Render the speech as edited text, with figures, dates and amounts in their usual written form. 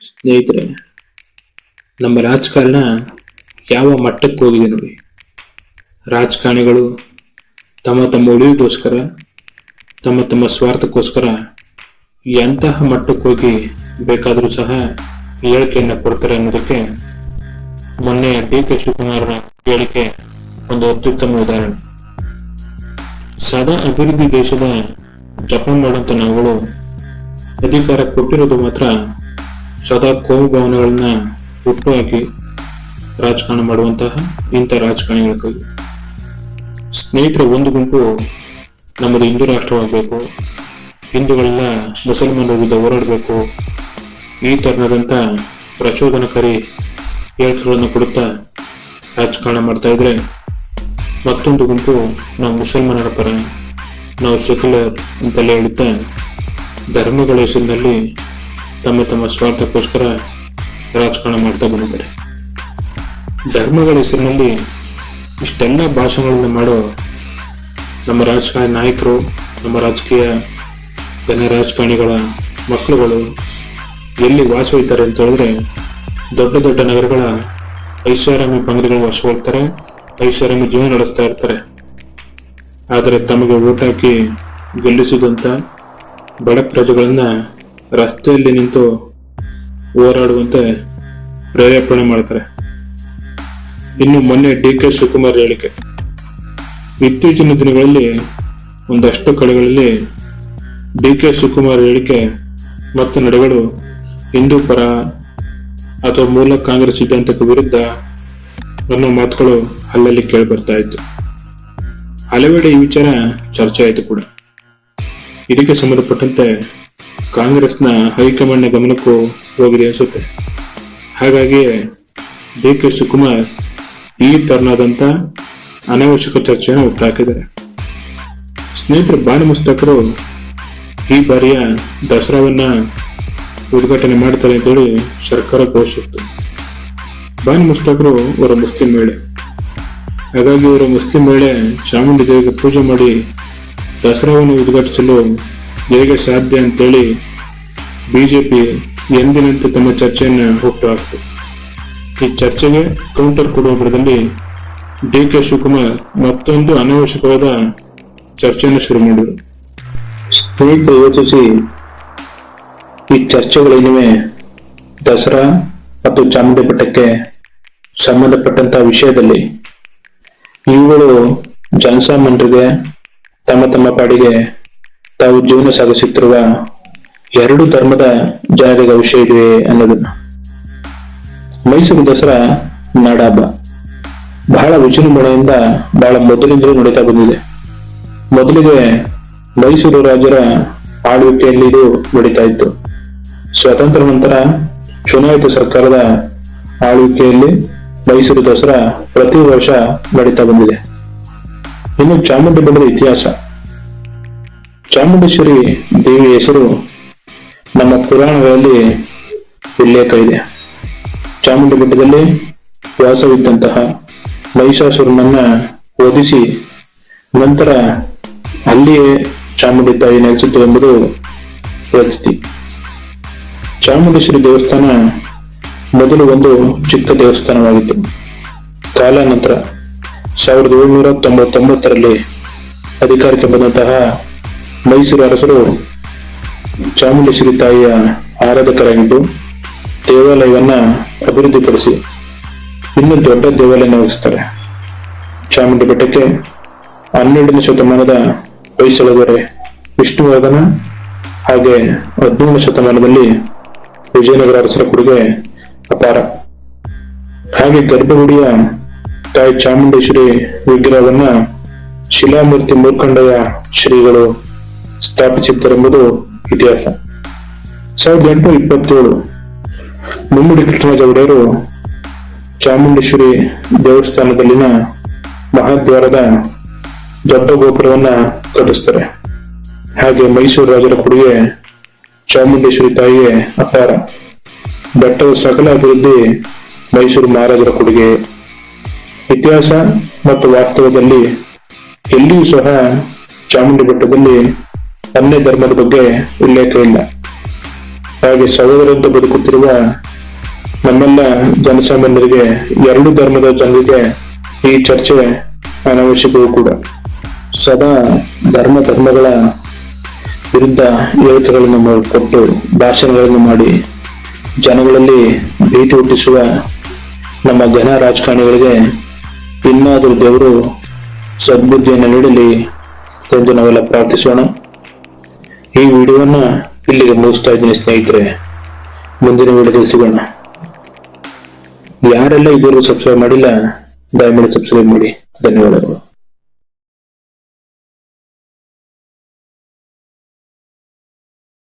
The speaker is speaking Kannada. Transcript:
ಸ್ನೇಹಿತರೆ, ನಮ್ಮ ರಾಜಕಾರಣ ಯಾವ ಮಟ್ಟಕ್ಕೆ ಹೋಗಿದೆ ನೋಡಿ. ರಾಜಕಾರಣಿಗಳು ತಮ್ಮ ತಮ್ಮ ಉಳಿವಿಗೋಸ್ಕರ, ತಮ್ಮ ತಮ್ಮ ಸ್ವಾರ್ಥಕ್ಕೋಸ್ಕರ ಎಂತಹ ಮಟ್ಟಕ್ಕೆ ಹೋಗಿ ಬೇಕಾದರೂ ಸಹ ಹೇಳಿಕೆಯನ್ನು ಕೊಡ್ತಾರೆ ಅನ್ನೋದಕ್ಕೆ ಮೊನ್ನೆ ಡಿ.ಕೆ. ಶಿವಕುಮಾರನ ಹೇಳಿಕೆ ಒಂದು ಅತ್ಯುತ್ತಮ ಉದಾಹರಣೆ. ಸದಾ ಅಭಿವೃದ್ಧಿ ದೇಶದ ಜಪಾನ್ ಮಾಡುವಂತ ನಾವುಗಳು ಅಧಿಕಾರ ಕೊಟ್ಟಿರೋದು ಮಾತ್ರ ಸದಾ ಕೋಮು ಭಾವನೆಗಳನ್ನ ಹುಟ್ಟುಹಾಕಿ ರಾಜಕಾರಣ ಮಾಡುವಂತಹ ಇಂಥ ರಾಜಕಾರಣಿಗಳ ಕೈ. ಸ್ನೇಹಿತರ ಒಂದು ಗುಂಪು ನಮ್ಮದು ಹಿಂದೂ ರಾಷ್ಟ್ರವಾಗಬೇಕು, ಹಿಂದೂಗಳೆಲ್ಲ ಮುಸಲ್ಮಾನರ ವಿರುದ್ಧ ಹೋರಾಡಬೇಕು, ಈ ತರನಾದಂಥ ಪ್ರಚೋದನಕಾರಿ ಹೇಳಿಕೆಗಳನ್ನು ಕೊಡುತ್ತಾ ರಾಜಕಾರಣ ಮಾಡ್ತಾ ಇದ್ರೆ, ಮತ್ತೊಂದು ಗುಂಪು ನಾವು ಮುಸಲ್ಮಾನರ ಪರ, ನಾವು ಸೆಕ್ಯುಲರ್ ಅಂತೆಲ್ಲ ಹೇಳುತ್ತಾ ಧರ್ಮಗಳ ಹೆಸರಿನಲ್ಲಿ ತಮ್ಮ ತಮ್ಮ ಸ್ವಾರ್ಥಕ್ಕೋಸ್ಕರ ರಾಜಕಾರಣ ಮಾಡ್ತಾ ಬಂದಿದ್ದಾರೆ. ಧರ್ಮಗಳ ಹೆಸರಿನಲ್ಲಿ ಇಷ್ಟೆಲ್ಲ ಭಾಷಣಗಳನ್ನ ಮಾಡೋ ನಮ್ಮ ರಾಜಕಾರಣ ನಾಯಕರು, ನಮ್ಮ ರಾಜಕೀಯ ರಾಜಕಾರಣಿಗಳ ಮಕ್ಕಳುಗಳು ಎಲ್ಲಿ ವಾಸವಿದ್ದಾರೆ ಅಂತ ಹೇಳಿದ್ರೆ ದೊಡ್ಡ ದೊಡ್ಡ ನಗರಗಳ ಐಷಾರಾಮಿ ಬಂಗಲೆಗಳು ವಾಸವಾಗ್ತಾರೆ, ಐಷಾರಾಮಿ ಜೀವನ ನಡೆಸ್ತಾ ಇರ್ತಾರೆ. ಆದರೆ ತಮಗೆ ಓಟ್ ಹಾಕಿ ಗೆಲ್ಲಿಸಿದಂತ ಬಡ ಪ್ರಜೆಗಳನ್ನ ರಸ್ತೆಯಲ್ಲಿ ನಿಂತು ಹೋರಾಡುವಂತೆ ಪ್ರೇರೇಪಣೆ ಮಾಡ್ತಾರೆ. ಇನ್ನು ಮೊನ್ನೆ ಡಿ.ಕೆ. ಶಿವಕುಮಾರ್ ಹೇಳಿಕೆ, ಇತ್ತೀಚಿನ ದಿನಗಳಲ್ಲಿ ಒಂದಷ್ಟು ಕಡೆಗಳಲ್ಲಿ ಡಿ.ಕೆ. ಶಿವಕುಮಾರ್ ಹೇಳಿಕೆ ಮತ್ತು ನಡೆಗಳು ಹಿಂದೂ ಪರ ಅಥವಾ ಮೂಲ ಕಾಂಗ್ರೆಸ್ ಸಿದ್ಧಾಂತಕ್ಕೆ ವಿರುದ್ಧ ಅನ್ನೋ ಮಾತುಗಳು ಅಲ್ಲಲ್ಲಿ ಕೇಳಿ ಬರ್ತಾ ಇತ್ತು. ಹಲವೆಡೆ ಈ ವಿಚಾರ ಚರ್ಚೆ ಆಯಿತು ಕೂಡ. ಇದಕ್ಕೆ ಸಂಬಂಧಪಟ್ಟಂತೆ ಕಾಂಗ್ರೆಸ್ನ ಹೈಕಮಾಂಡ್ನ ಗಮನಕ್ಕೂ ಹೋಗಿದೆ ಅನಿಸುತ್ತೆ. ಹಾಗಾಗಿ ಡಿ.ಕೆ. ಶಿವಕುಮಾರ್ ಈ ತರನಾದಂತ ಅನಾವಶ್ಯಕ ಚರ್ಚೆಯನ್ನು ಹುಟ್ಟುಹಾಕಿದ್ದಾರೆ. ಸ್ನೇಹಿತರು, ಬಾಣಿ ಮುಸ್ತಕರು ಈ ಬಾರಿಯ ದಸರಾವನ್ನ ಉದ್ಘಾಟನೆ ಮಾಡ್ತಾರೆ ಅಂತೇಳಿ ಸರ್ಕಾರ ಘೋಷಿಸಿತು. ಬಾಣಿ ಮುಸ್ತಕರು ಅವರ ಮುಸ್ಲಿಂ ಮಹಿಳೆ, ಹಾಗಾಗಿ ಅವರ ಮುಸ್ಲಿಂ ಮಹಿಳೆ ಚಾಮುಂಡಿ ದೇವಿಗೆ ಪೂಜೆ ಮಾಡಿ ದಸರಾವನ್ನು ಉದ್ಘಾಟಿಸಲು ಹೇಗೆ ಸಾಧ್ಯ ಅಂತೇಳಿ ಬಿಜೆಪಿ ಎಂದಿನಂತೆ ತಮ್ಮ ಚರ್ಚೆಯನ್ನು ಹುಟ್ಟುಹಾಕಿತು. ಈ ಚರ್ಚೆಗೆ ಕೌಂಟರ್ ಕೊಡುವ ಬರದಲ್ಲಿ ಡಿ.ಕೆ. ಶಿವಕುಮಾರ್ ಮತ್ತೊಂದು ಅನಾವಶ್ಯಕವಾದ ಚರ್ಚೆಯನ್ನು ಶುರು ಮಾಡಿದರು. ಸ್ನೇಹಿತರು ಯೋಚಿಸಿ, ಈ ಚರ್ಚೆಗಳೇನಿವೆ ದಸರಾ ಮತ್ತು ಚಾಮುಂಡಿ ಬೆಟ್ಟಕ್ಕೆ ಸಂಬಂಧಪಟ್ಟಂತಹ ವಿಷಯದಲ್ಲಿ ಇವುಗಳು ಜನಸಾಮಾನ್ಯರಿಗೆ ತಮ್ಮ ತಮ್ಮ ಪಾಡಿಗೆ ತಾವು ಜೀವನ ಸಾಗಿಸುತ್ತಿರುವ ಎರಡು ಧರ್ಮದ ಜನರಿಗೆ ವಿಷಯ ಇದೆ ಅನ್ನೋದನ್ನ. ಮೈಸೂರು ದಸರಾ ನಾಡಹಬ್ಬ ಬಹಳ ವಿಜೃಂಭಣೆಯಿಂದ ಬಹಳ ಮೊದಲಿಂದಲೂ ನಡೀತಾ ಬಂದಿದೆ. ಮೊದಲಿಗೆ ಮೈಸೂರು ರಾಜರ ಆಳ್ವಿಕೆಯಲ್ಲಿ ಇದು ನಡೀತಾ ಇತ್ತು. ಸ್ವಾತಂತ್ರ್ಯ ನಂತರ ಚುನಾಯಿತ ಸರ್ಕಾರದ ಆಳ್ವಿಕೆಯಲ್ಲಿ ಮೈಸೂರು ದಸರಾ ಪ್ರತಿ ವರ್ಷ ನಡೀತಾ ಬಂದಿದೆ. ಇನ್ನು ಚಾಮುಂಡಿ ಬೆಟ್ಟದ ಇತಿಹಾಸ. ಚಾಮುಂಡೇಶ್ವರಿ ದೇವಿಯ ಹೆಸರು ನಮ್ಮ ಪುರಾಣಗಳಲ್ಲಿ ಉಲ್ಲೇಖ ಇದೆ. ಚಾಮುಂಡಿ ಬೆಟ್ಟದಲ್ಲಿ ವಾಸವಿದ್ದಂತಹ ಮಹಿಷಾಸುರನನ್ನ ವಧಿಸಿ ನಂತರ ಅಲ್ಲಿಯೇ ಚಾಮುಂಡಿ ತಾಯಿ ನೆಲೆಸಿತು ಎಂಬುದು ಪ್ರತೀತಿ. ಚಾಮುಂಡೇಶ್ವರಿ ದೇವಸ್ಥಾನ ಮೊದಲು ಒಂದು ಚಿಕ್ಕ ದೇವಸ್ಥಾನವಾಗಿತ್ತು. ಕಾಲಾನಂತರ 1799ರಲ್ಲಿ ಅಧಿಕಾರಕ್ಕೆ ಬಂದಂತಹ ಮೈಸೂರು ಅರಸರು ಚಾಮುಂಡೇಶ್ವರಿ ತಾಯಿಯ ಆರಾಧಕರಾಗಿದ್ದು ದೇವಾಲಯವನ್ನ ಅಭಿವೃದ್ಧಿಪಡಿಸಿ ಇನ್ನೂ ದೊಡ್ಡ ದೇವಾಲಯ ನಿರ್ಮಿಸ್ತಾರೆ. ಚಾಮುಂಡಿ ಬೆಟ್ಟಕ್ಕೆ 12ನೇ ಶತಮಾನದ ಹೊಯ್ಸಳದೊರೆ ವಿಷ್ಣುವರ್ಧನ ಹಾಗೆ 17ನೇ ಶತಮಾನದಲ್ಲಿ ವಿಜಯನಗರ ಅರಸರ ಕೊಡುಗೆ ಅಪಾರ. ಹಾಗೆ ಗರ್ಭಗುಡಿಯ ತಾಯಿ ಚಾಮುಂಡೇಶ್ವರಿ ವಿಗ್ರಹವನ್ನ ಶಿಲಾಮೂರ್ತಿ ಮೂರ್ಖಂಡಯ್ಯ ಶ್ರೀಗಳು ಸ್ಥಾಪಿಸಿದ್ದರೆಂಬುದು ಇತಿಹಾಸ. 1827 ಮುಮ್ಮಡಿ ಕೃಷ್ಣರಾಜ ಒಡೆಯರು ಚಾಮುಂಡೇಶ್ವರಿ ದೇವಸ್ಥಾನದಲ್ಲಿನ ಮಹಾದ್ವಾರದ ದೊಡ್ಡ ಗೋಪುರವನ್ನ ಕಟ್ಟಿಸ್ತಾರೆ. ಹಾಗೆ ಮೈಸೂರು ರಾಜರ ಕೊಡುಗೆ ಚಾಮುಂಡೇಶ್ವರಿ ತಾಯಿಯೇ ಅಪಾರ. ಬೆಟ್ಟದ ಸಕಲ ಅಭಿವೃದ್ಧಿ ಮೈಸೂರು ಮಹಾರಾಜರ ಕೊಡುಗೆ. ಇತಿಹಾಸ ಮತ್ತು ವಾಸ್ತವದಲ್ಲಿ ಎಲ್ಲಿಯೂ ಸಹ ಚಾಮುಂಡಿ ಬೆಟ್ಟದಲ್ಲಿ ಅನ್ಯ ಧರ್ಮದ ಬಗ್ಗೆ ಉಲ್ಲೇಖ ಇಲ್ಲ. ಹಾಗೆ ಸಹೋದರಂತೆ ಬದುಕುತ್ತಿರುವ ನಮ್ಮೆಲ್ಲ ಜನಸಾಮಾನ್ಯರಿಗೆ, ಎರಡು ಧರ್ಮದ ಜನರಿಗೆ ಈ ಚರ್ಚೆ ಅನಾವಶ್ಯಕವೂ ಕೂಡ. ಸದಾ ಧರ್ಮಗಳ ವಿರುದ್ಧ ಹೇಳಿಕೆಗಳನ್ನು ಕೊಟ್ಟು ಭಾಷಣಗಳನ್ನು ಮಾಡಿ ಜನಗಳಲ್ಲಿ ಭೀತಿ ಹುಟ್ಟಿಸುವ ನಮ್ಮ ಜನ ರಾಜಕಾರಣಿಗಳಿಗೆ ಇನ್ನಾದರೂ ದೇವರು ಸದ್ಬುದ್ಧಿಯನ್ನು ನೀಡಲಿ ಎಂದು ನಾವೆಲ್ಲ ಪ್ರಾರ್ಥಿಸೋಣ. ಈ ವಿಡಿಯೋವನ್ನ ಇಲ್ಲಿಗೆ ಮುಗಿಸ್ತಾ ಇದ್ದೀನಿ ಸ್ನೇಹಿತರೆ. ಮುಂದಿನ ವಿಡಿಯೋದಲ್ಲಿ ಸಿಗೋಣ. ಯಾರೆಲ್ಲ ಇದುವರೆಗೂ ಸಬ್ಸ್ಕ್ರೈಬ್ ಮಾಡಿಲ್ಲ, ದಯಮಾಡಿ ಸಬ್ಸ್ಕ್ರೈಬ್ ಮಾಡಿ. ಧನ್ಯವಾದಗಳು.